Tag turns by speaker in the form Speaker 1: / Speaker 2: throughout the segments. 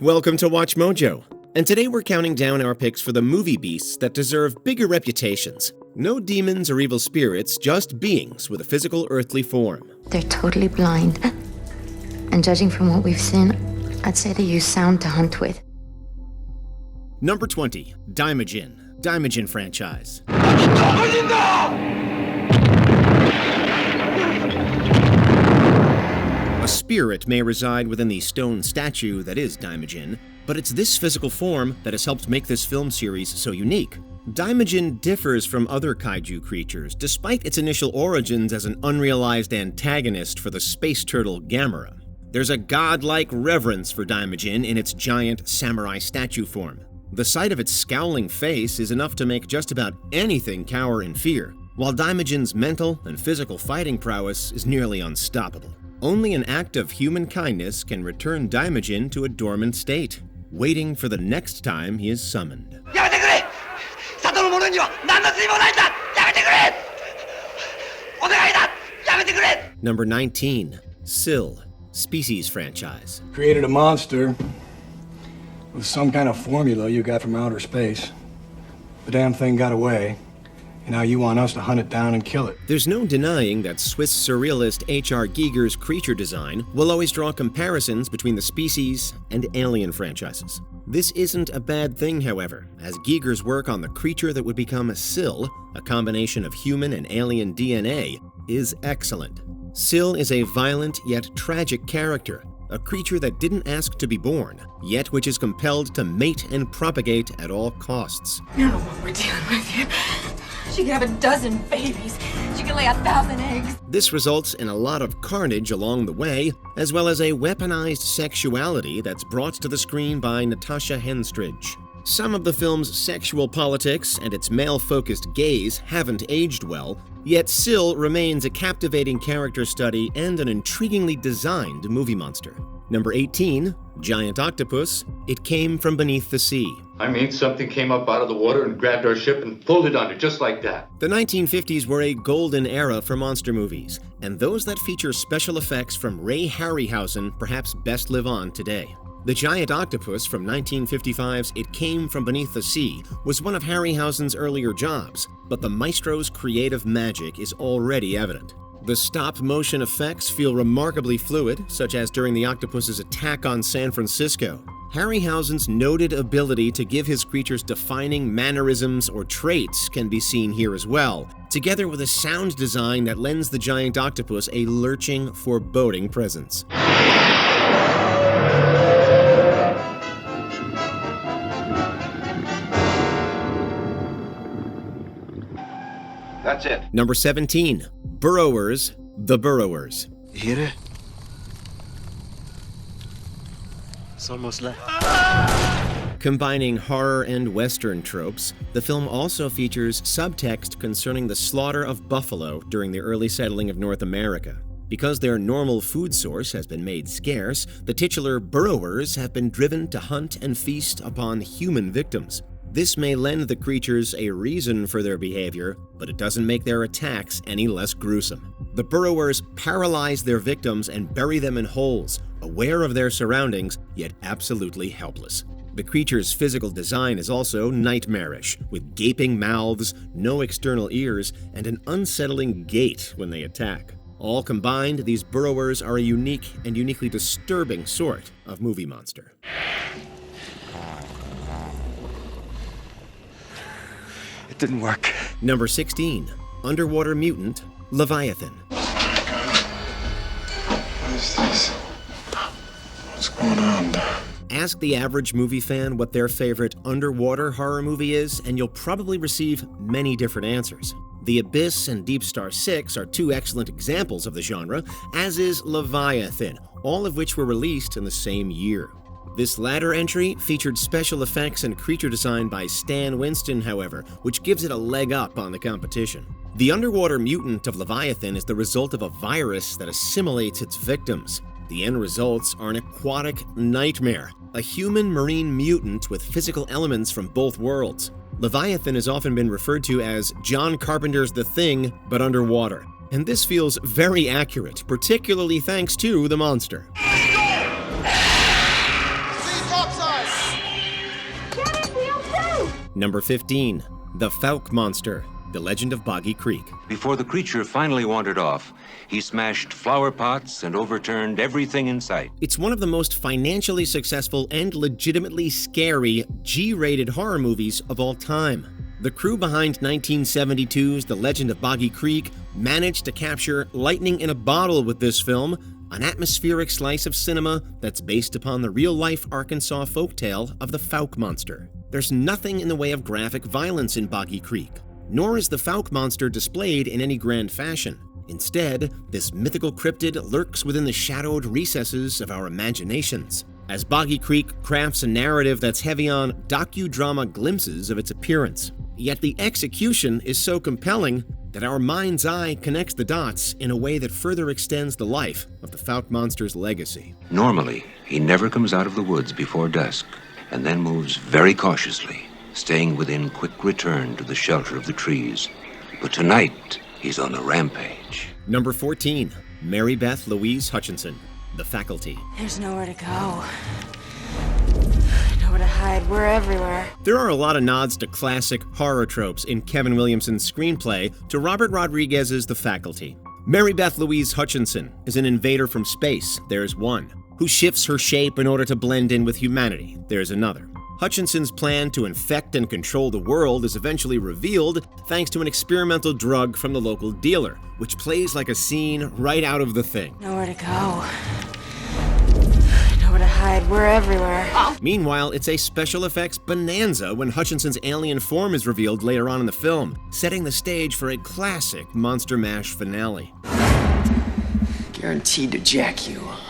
Speaker 1: Welcome to Watch Mojo, and today we're counting down our picks for the movie beasts that deserve bigger reputations. No demons or evil spirits, just beings with a physical earthly form.
Speaker 2: They're totally blind. And judging from what we've seen, I'd say they use sound to hunt with.
Speaker 1: Number 20, Daimajin. Daimajin franchise. A spirit may reside within the stone statue that is Daimajin, but it's this physical form that has helped make this film series so unique. Daimajin differs from other kaiju creatures, despite its initial origins as an unrealized antagonist for the space turtle Gamera. There's a godlike reverence for Daimajin in its giant samurai statue form. The sight of its scowling face is enough to make just about anything cower in fear, while Daimajin's mental and physical fighting prowess is nearly unstoppable. Only an act of human kindness can return Daimajin to a dormant state, waiting for the next time he is summoned. Number 19, Sill. Species franchise.
Speaker 3: Created a monster with some kind of formula you got from outer space. The damn thing got away, and now you want us to hunt it down and kill it.
Speaker 1: There's no denying that Swiss surrealist H.R. Giger's creature design will always draw comparisons between the Species and Alien franchises. This isn't a bad thing, however, as Giger's work on the creature that would become Sill, a combination of human and alien DNA, is excellent. Sill is a violent yet tragic character, a creature that didn't ask to be born, yet which is compelled to mate and propagate at all costs.
Speaker 4: You don't know what we're dealing with here. She could have a dozen babies. She could lay 1,000 eggs.
Speaker 1: This results in a lot of carnage along the way, as well as a weaponized sexuality that's brought to the screen by Natasha Henstridge. Some of the film's sexual politics and its male-focused gaze haven't aged well, yet Sill remains a captivating character study and an intriguingly designed movie monster. Number 18, Giant Octopus. It came from beneath the sea.
Speaker 5: I mean, something came up out of the water and grabbed our ship and pulled it under, just like that.
Speaker 1: The 1950s were a golden era for monster movies, and those that feature special effects from Ray Harryhausen perhaps best live on today. The Giant Octopus from 1955's It Came From Beneath the Sea was one of Harryhausen's earlier jobs, but the maestro's creative magic is already evident. The stop-motion effects feel remarkably fluid, such as during the octopus's attack on San Francisco. Harryhausen's noted ability to give his creatures defining mannerisms or traits can be seen here as well, together with a sound design that lends the Giant Octopus a lurching, foreboding presence.
Speaker 5: That's it.
Speaker 1: Number 17, Burrowers, The Burrowers.
Speaker 6: You hear it? It's almost left.
Speaker 1: Combining horror and Western tropes, the film also features subtext concerning the slaughter of buffalo during the early settling of North America. Because their normal food source has been made scarce, the titular Burrowers have been driven to hunt and feast upon human victims. This may lend the creatures a reason for their behavior, but it doesn't make their attacks any less gruesome. The Burrowers paralyze their victims and bury them in holes, aware of their surroundings, yet absolutely helpless. The creature's physical design is also nightmarish, with gaping mouths, no external ears, and an unsettling gait when they attack. All combined, these Burrowers are a unique and uniquely disturbing sort of movie monster.
Speaker 6: It didn't work.
Speaker 1: Number 16, Underwater Mutant, Leviathan.
Speaker 7: What is this? What's going on?
Speaker 1: Ask the average movie fan what their favorite underwater horror movie is, and you'll probably receive many different answers. The Abyss and Deep Star 6 are two excellent examples of the genre, as is Leviathan, all of which were released in the same year. This latter entry featured special effects and creature design by Stan Winston, however, which gives it a leg up on the competition. The underwater mutant of Leviathan is the result of a virus that assimilates its victims. The end results are an aquatic nightmare, a human marine mutant with physical elements from both worlds. Leviathan has often been referred to as John Carpenter's The Thing, but underwater. And this feels very accurate, particularly thanks to the monster.
Speaker 7: Top
Speaker 1: Number 15. The Fouke Monster, The Legend of Boggy Creek.
Speaker 8: Before the creature finally wandered off, he smashed flower pots and overturned everything in sight.
Speaker 1: It's one of the most financially successful and legitimately scary G-rated horror movies of all time. The crew behind 1972's The Legend of Boggy Creek managed to capture lightning in a bottle with this film, an atmospheric slice of cinema that's based upon the real-life Arkansas folktale of the Fouke Monster. There's nothing in the way of graphic violence in Boggy Creek, nor is the Fouke Monster displayed in any grand fashion. Instead, this mythical cryptid lurks within the shadowed recesses of our imaginations, as Boggy Creek crafts a narrative that's heavy on docudrama glimpses of its appearance. Yet the execution is so compelling that our mind's eye connects the dots in a way that further extends the life of the Fouke Monster's legacy.
Speaker 8: Normally, he never comes out of the woods before dusk, and then moves very cautiously, staying within quick return to the shelter of the trees. But tonight, he's on a rampage.
Speaker 1: Number 14. Mary Beth Louise Hutchinson, The Faculty.
Speaker 4: There's nowhere to go. Nowhere to hide. We're everywhere.
Speaker 1: There are a lot of nods to classic horror tropes in Kevin Williamson's screenplay to Robert Rodriguez's The Faculty. Mary Beth Louise Hutchinson is an invader from space, there's one, who shifts her shape in order to blend in with humanity, there's another. Hutchinson's plan to infect and control the world is eventually revealed thanks to an experimental drug from the local dealer, which plays like a scene right out of The Thing.
Speaker 4: Nowhere to go. Nowhere to hide. We're everywhere.
Speaker 1: Meanwhile, it's a special effects bonanza when Hutchinson's alien form is revealed later on in the film, setting the stage for a classic Monster Mash finale.
Speaker 9: Guaranteed to jack you up.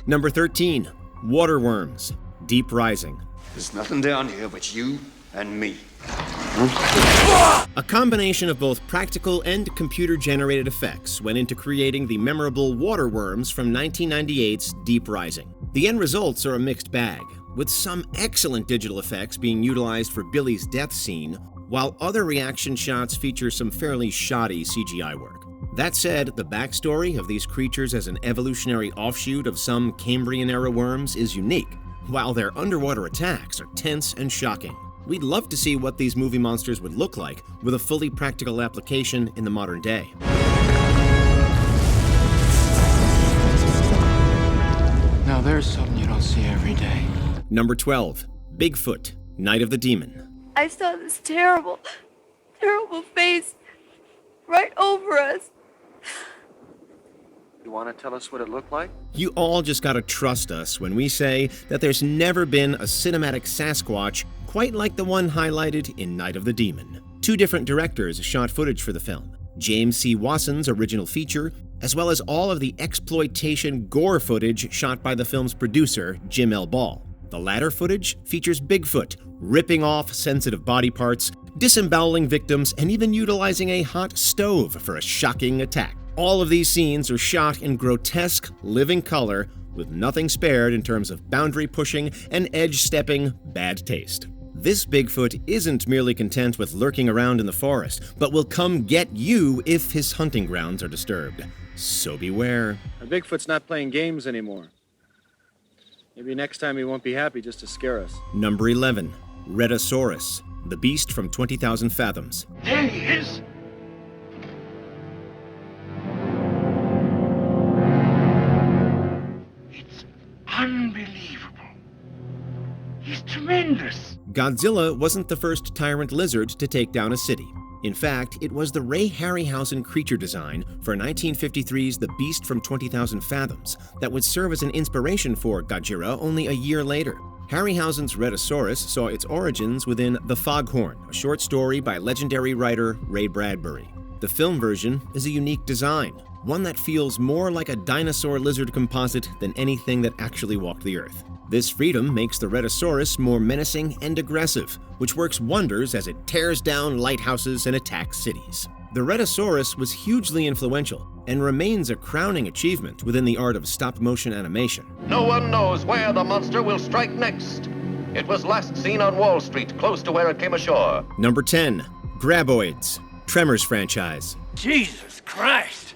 Speaker 1: Number 13. Waterworms, Deep Rising.
Speaker 9: There's nothing down here but you and me.
Speaker 1: A combination of both practical and computer-generated effects went into creating the memorable waterworms from 1998's Deep Rising. The end results are a mixed bag, with some excellent digital effects being utilized for Billy's death scene, while other reaction shots feature some fairly shoddy CGI work. That said, the backstory of these creatures as an evolutionary offshoot of some Cambrian-era worms is unique, while their underwater attacks are tense and shocking. We'd love to see what these movie monsters would look like with a fully practical application in the modern day.
Speaker 9: Now there's something you don't see every day.
Speaker 1: Number 12. Bigfoot, Night of the Demon.
Speaker 4: I saw this terrible, terrible face right over us.
Speaker 6: You want to tell us what it looked like?
Speaker 1: You all just gotta trust us when we say that there's never been a cinematic Sasquatch quite like the one highlighted in Night of the Demon. Two different directors shot footage for the film. James C. Wasson's original feature, as well as all of the exploitation gore footage shot by the film's producer, Jim L. Ball. The latter footage features Bigfoot ripping off sensitive body parts, disemboweling victims, and even utilizing a hot stove for a shocking attack. All of these scenes are shot in grotesque, living color, with nothing spared in terms of boundary pushing and edge-stepping bad taste. This Bigfoot isn't merely content with lurking around in the forest, but will come get you if his hunting grounds are disturbed. So beware.
Speaker 10: Bigfoot's not playing games anymore. Maybe next time he won't be happy just to scare us.
Speaker 1: Number 11. Rhedosaurus, the beast from 20,000 Fathoms.
Speaker 7: There he is! It's unbelievable. He's tremendous.
Speaker 1: Godzilla wasn't the first tyrant lizard to take down a city. In fact, it was the Ray Harryhausen creature design for 1953's The Beast from 20,000 Fathoms that would serve as an inspiration for Gojira only a year later. Harryhausen's Rhedosaurus saw its origins within The Foghorn, a short story by legendary writer Ray Bradbury. The film version is a unique design, one that feels more like a dinosaur-lizard composite than anything that actually walked the earth. This freedom makes the Rhedosaurus more menacing and aggressive, which works wonders as it tears down lighthouses and attacks cities. The Rhedosaurus was hugely influential and remains a crowning achievement within the art of stop-motion animation.
Speaker 11: No one knows where the monster will strike next. It was last seen on Wall Street, close to where it came ashore.
Speaker 1: Number 10. Graboids, Tremors franchise.
Speaker 12: Jesus Christ!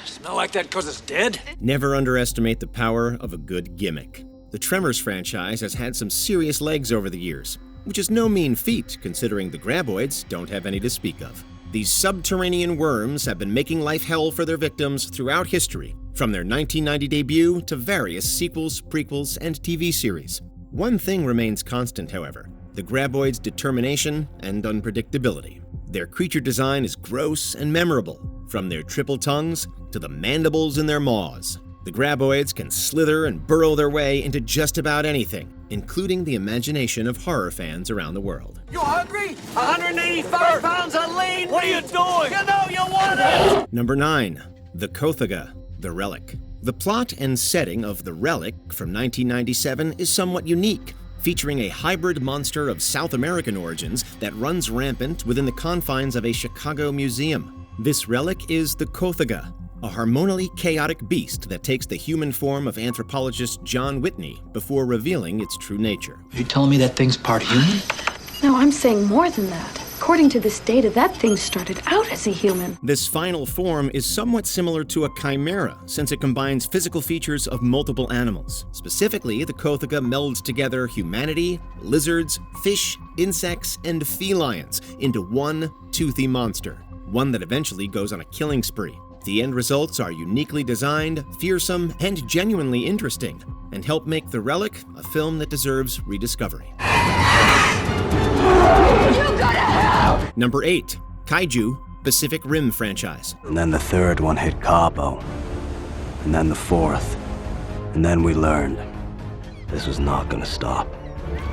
Speaker 12: Smell like that 'cause it's dead?
Speaker 1: Never underestimate the power of a good gimmick. The Tremors franchise has had some serious legs over the years. which is no mean feat considering the Graboids don't have any to speak of. These subterranean worms have been making life hell for their victims throughout history, from their 1990 debut to various sequels, prequels, and TV series. One thing remains constant, however: the Graboids' determination and unpredictability. Their creature design is gross and memorable, from their triple tongues to the mandibles in their maws. The Graboids can slither and burrow their way into just about anything, including the imagination of horror fans around the world.
Speaker 12: You hungry? 185 pounds of lean. What are you doing? You know you want it!
Speaker 1: Number 9. The Cloverfield, the Relic. The plot and setting of The Relic from 1997 is somewhat unique, featuring a hybrid monster of South American origins that runs rampant within the confines of a Chicago museum. This relic is the Cloverfield, a hormonally chaotic beast that takes the human form of anthropologist John Whitney before revealing its true nature.
Speaker 13: Are you telling me that thing's part human?
Speaker 14: No, I'm saying more than that. According to this data, that thing started out as a human.
Speaker 1: This final form is somewhat similar to a chimera, since it combines physical features of multiple animals. Specifically, the Cloverfield melds together humanity, lizards, fish, insects, and felines into one toothy monster, one that eventually goes on a killing spree. The end results are uniquely designed, fearsome, and genuinely interesting, and help make The Relic a film that deserves rediscovery. Number 8. Kaiju, Pacific Rim franchise.
Speaker 15: And then the third one hit Cabo. And then the fourth. And then we learned this was not gonna stop.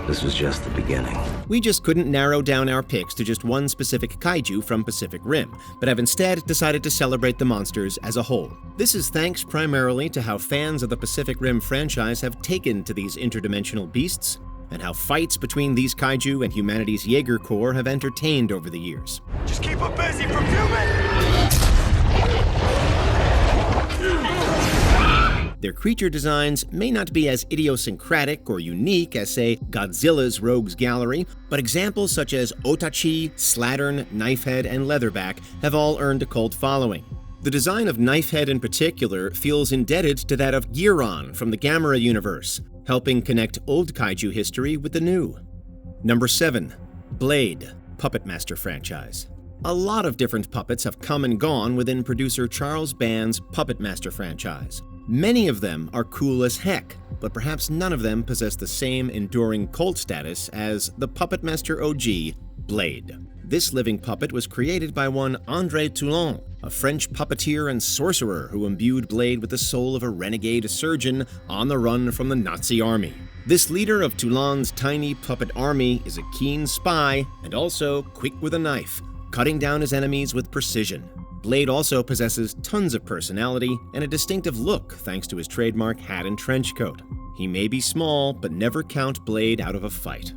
Speaker 15: This was just the beginning.
Speaker 1: We just couldn't narrow down our picks to just one specific kaiju from Pacific Rim, but have instead decided to celebrate the monsters as a whole. This is thanks primarily to how fans of the Pacific Rim franchise have taken to these interdimensional beasts, and how fights between these kaiju and humanity's Jaeger Corps have entertained over the years.
Speaker 12: Just keep them busy for fuming!
Speaker 1: Their creature designs may not be as idiosyncratic or unique as, say, Godzilla's Rogues Gallery, but examples such as Otachi, Slattern, Knifehead, and Leatherback have all earned a cult following. The design of Knifehead in particular feels indebted to that of Giron from the Gamera universe, helping connect old kaiju history with the new. Number 7. Blade, Puppet Master franchise. A lot of different puppets have come and gone within producer Charles Band's Puppet Master franchise. Many of them are cool as heck, but perhaps none of them possess the same enduring cult status as the Puppet Master OG, Blade. This living puppet was created by one André Toulon, a French puppeteer and sorcerer who imbued Blade with the soul of a renegade surgeon on the run from the Nazi army. This leader of Toulon's tiny puppet army is a keen spy and also quick with a knife, cutting down his enemies with precision. Blade also possesses tons of personality and a distinctive look thanks to his trademark hat and trench coat. He may be small, but never count Blade out of a fight.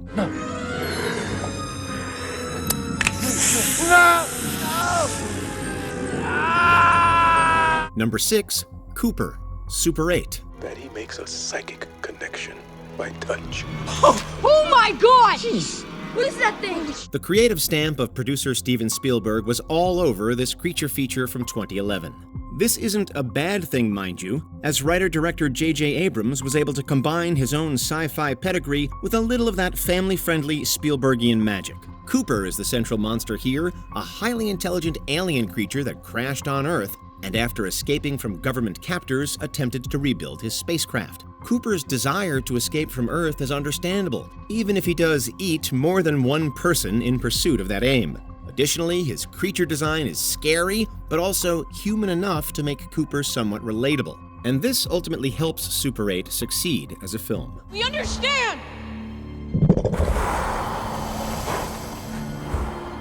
Speaker 1: Number 6. Cooper, Super 8.
Speaker 7: That he makes a psychic connection by touch.
Speaker 4: Oh my God! Jeez. What is that thing?
Speaker 1: The creative stamp of producer Steven Spielberg was all over this creature feature from 2011. This isn't a bad thing, mind you, as writer-director J.J. Abrams was able to combine his own sci-fi pedigree with a little of that family-friendly Spielbergian magic. Cooper is the central monster here, a highly intelligent alien creature that crashed on Earth, and after escaping from government captors, attempted to rebuild his spacecraft. Cooper's desire to escape from Earth is understandable, even if he does eat more than one person in pursuit of that aim. Additionally, his creature design is scary, but also human enough to make Cooper somewhat relatable. And this ultimately helps Super 8 succeed as a film.
Speaker 4: We understand!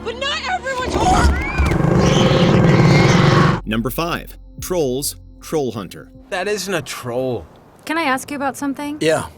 Speaker 4: But not everyone's
Speaker 1: Number 5. Trolls, Troll Hunter.
Speaker 16: That isn't a troll.
Speaker 14: Can I ask you about something?
Speaker 16: Yeah.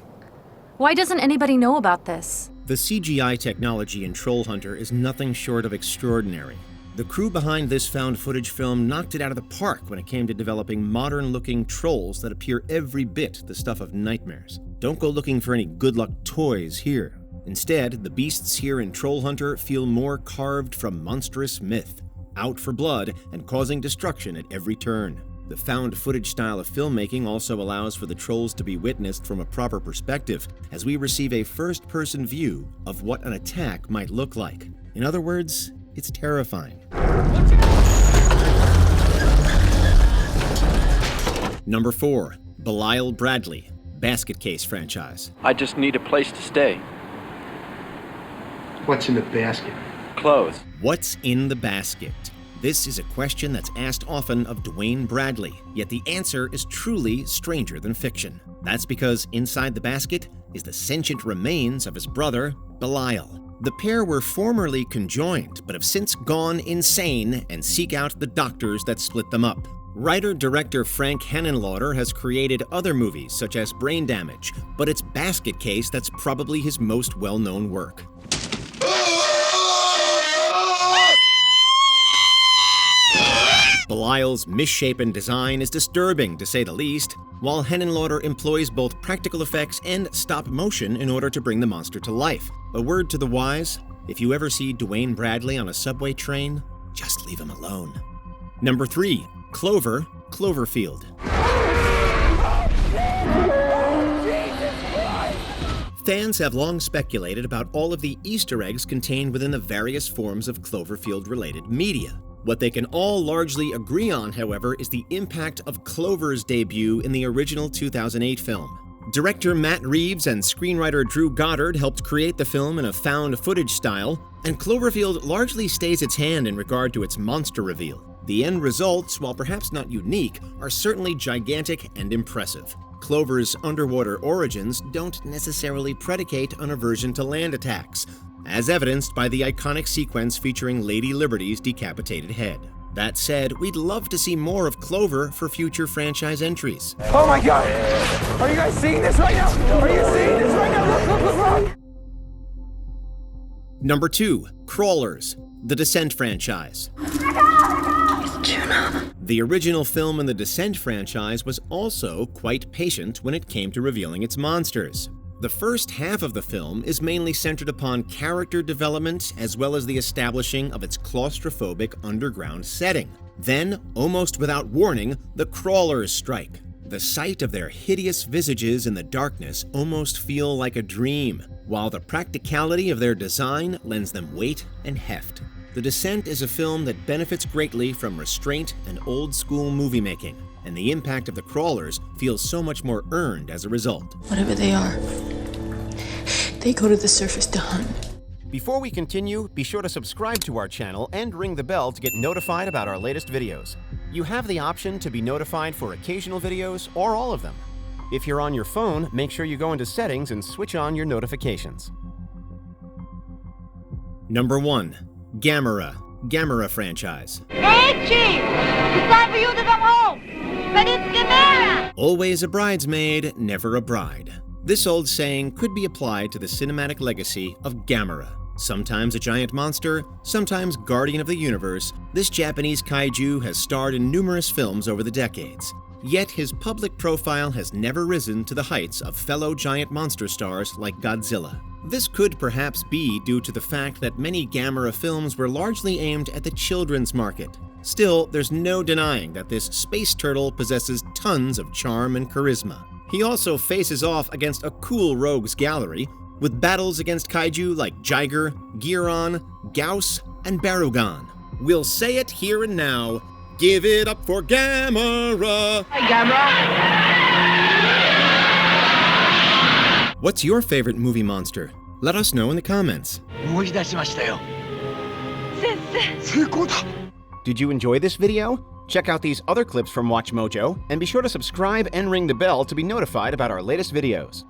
Speaker 14: Why doesn't anybody know about this?
Speaker 1: The CGI technology in Troll Hunter is nothing short of extraordinary. The crew behind this found footage film knocked it out of the park when it came to developing modern-looking trolls that appear every bit the stuff of nightmares. Don't go looking for any good luck toys here. Instead, the beasts here in Troll Hunter feel more carved from monstrous myth, out for blood and causing destruction at every turn. The found footage style of filmmaking also allows for the trolls to be witnessed from a proper perspective, as we receive a first-person view of what an attack might look like. In other words, it's terrifying. Number 4, Belial Bradley, Basket Case franchise.
Speaker 16: I just need a place to stay.
Speaker 3: What's in the basket?
Speaker 16: Clothes.
Speaker 1: What's in the basket? This is a question that's asked often of Dwayne Bradley, yet the answer is truly stranger than fiction. That's because inside the basket is the sentient remains of his brother, Belial. The pair were formerly conjoined, but have since gone insane and seek out the doctors that split them up. Writer-director Frank Henenlotter has created other movies such as Brain Damage, but it's Basket Case that's probably his most well-known work. Belial's misshapen design is disturbing, to say the least, while Henenlotter employs both practical effects and stop motion in order to bring the monster to life. A word to the wise, if you ever see Dwayne Bradley on a subway train, just leave him alone. Number 3, Clover, Cloverfield. Fans have long speculated about all of the Easter eggs contained within the various forms of Cloverfield-related media. What they can all largely agree on, however, is the impact of Clover's debut in the original 2008 film. Director Matt Reeves and screenwriter Drew Goddard helped create the film in a found footage style, and Cloverfield largely stays its hand in regard to its monster reveal. The end results, while perhaps not unique, are certainly gigantic and impressive. Clover's underwater origins don't necessarily predicate on aversion to land attacks, as evidenced by the iconic sequence featuring Lady Liberty's decapitated head. That said, we'd love to see more of Clover for future franchise entries.
Speaker 12: Oh my god! Are you guys seeing this right now? Are you seeing this right now? Look!
Speaker 1: Number 2, Crawlers, the Descent franchise. The original film in the Descent franchise was also quite patient when it came to revealing its monsters. The first half of the film is mainly centered upon character development as well as the establishing of its claustrophobic underground setting. Then, almost without warning, the Crawlers strike. The sight of their hideous visages in the darkness almost feel like a dream, while the practicality of their design lends them weight and heft. The Descent is a film that benefits greatly from restraint and old-school movie making, and the impact of the Crawlers feels so much more earned as a result.
Speaker 17: Whatever they are, they go to the surface to hunt.
Speaker 1: Before we continue, be sure to subscribe to our channel and ring the bell to get notified about our latest videos. You have the option to be notified for occasional videos or all of them. If you're on your phone, make sure you go into settings and switch on your notifications. Number 1, Gamera, Gamera franchise.
Speaker 18: Hey, Chief! It's time for you to come home! But it's Gamera!
Speaker 1: Always a bridesmaid, never a bride. This old saying could be applied to the cinematic legacy of Gamera. Sometimes a giant monster, sometimes guardian of the universe, this Japanese kaiju has starred in numerous films over the decades. Yet his public profile has never risen to the heights of fellow giant monster stars like Godzilla. This could perhaps be due to the fact that many Gamera films were largely aimed at the children's market. Still, there's no denying that this space turtle possesses tons of charm and charisma. He also faces off against a cool rogues gallery, with battles against kaiju like Jiger, Giron, Gauss, and Barugan. We'll say it here and now, give it up for Gamera!
Speaker 18: Hi, Gamera!
Speaker 1: What's your favorite movie monster? Let us know in the comments. Did you enjoy this video? Check out these other clips from WatchMojo, and be sure to subscribe and ring the bell to be notified about our latest videos.